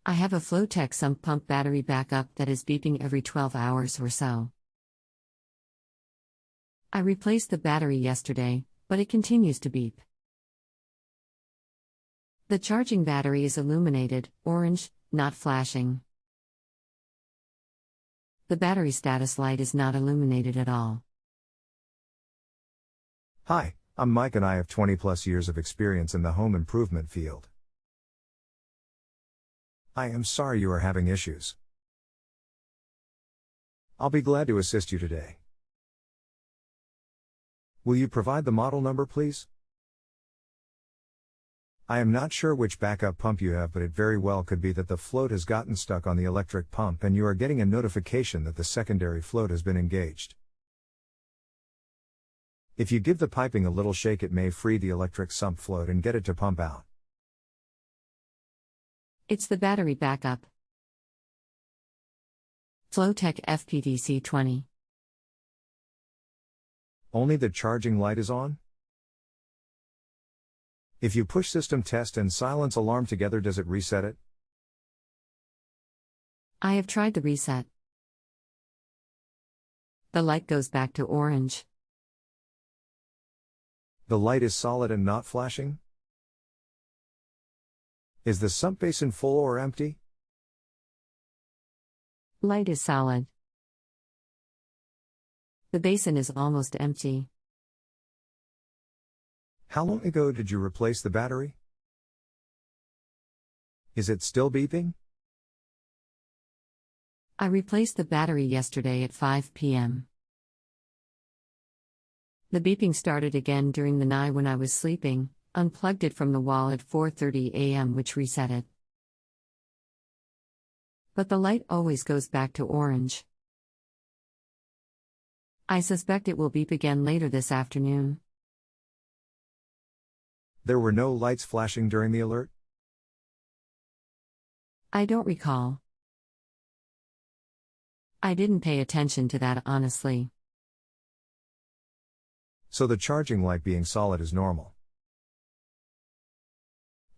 I have a Flotec sump pump battery backup that is beeping every 12 hours or so. I replaced the battery yesterday, but it continues to beep. The charging battery is illuminated, orange, not flashing. The battery status light is not illuminated at all. Hi, I'm Mike and I have 20+ years of experience in the home improvement field. I am sorry you are having issues. I'll be glad to assist you today. Will you provide the model number, please? I am not sure which backup pump you have, but it very well could be that the float has gotten stuck on the electric pump and you are getting a notification that the secondary float has been engaged. If you give the piping a little shake, it may free the electric sump float and get it to pump out. It's the battery backup. Flotec FPDC20. Only the charging light is on? If you push system test and silence alarm together, does it reset it? I have tried the reset. The light goes back to orange. The light is solid and not flashing? Is the sump basin full or empty? Light is solid. The basin is almost empty. How long ago did you replace the battery? Is it still beeping? I replaced the battery yesterday at 5 p.m. The beeping started again during the night when I was sleeping, unplugged it from the wall at 4:30 a.m., which reset it. But the light always goes back to orange. I suspect it will beep again later this afternoon. There were no lights flashing during the alert? I don't recall. I didn't pay attention to that, honestly. So the charging light being solid is normal.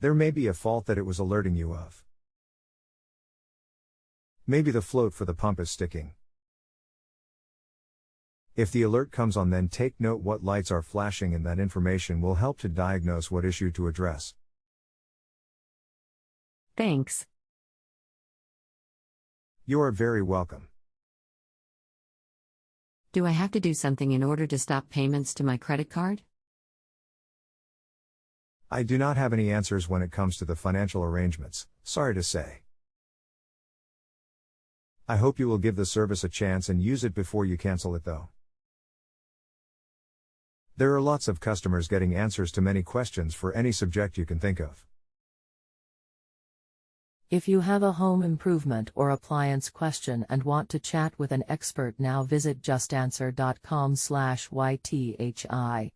There may be a fault that it was alerting you of. Maybe the float for the pump is sticking. If the alert comes on, then take note what lights are flashing, and that information will help to diagnose what issue to address. Thanks. You are very welcome. Do I have to do something in order to stop payments to my credit card? I do not have any answers when it comes to the financial arrangements, sorry to say. I hope you will give the service a chance and use it before you cancel it, though. There are lots of customers getting answers to many questions for any subject you can think of. If you have a home improvement or appliance question and want to chat with an expert now, visit JustAnswer.com/YTHI.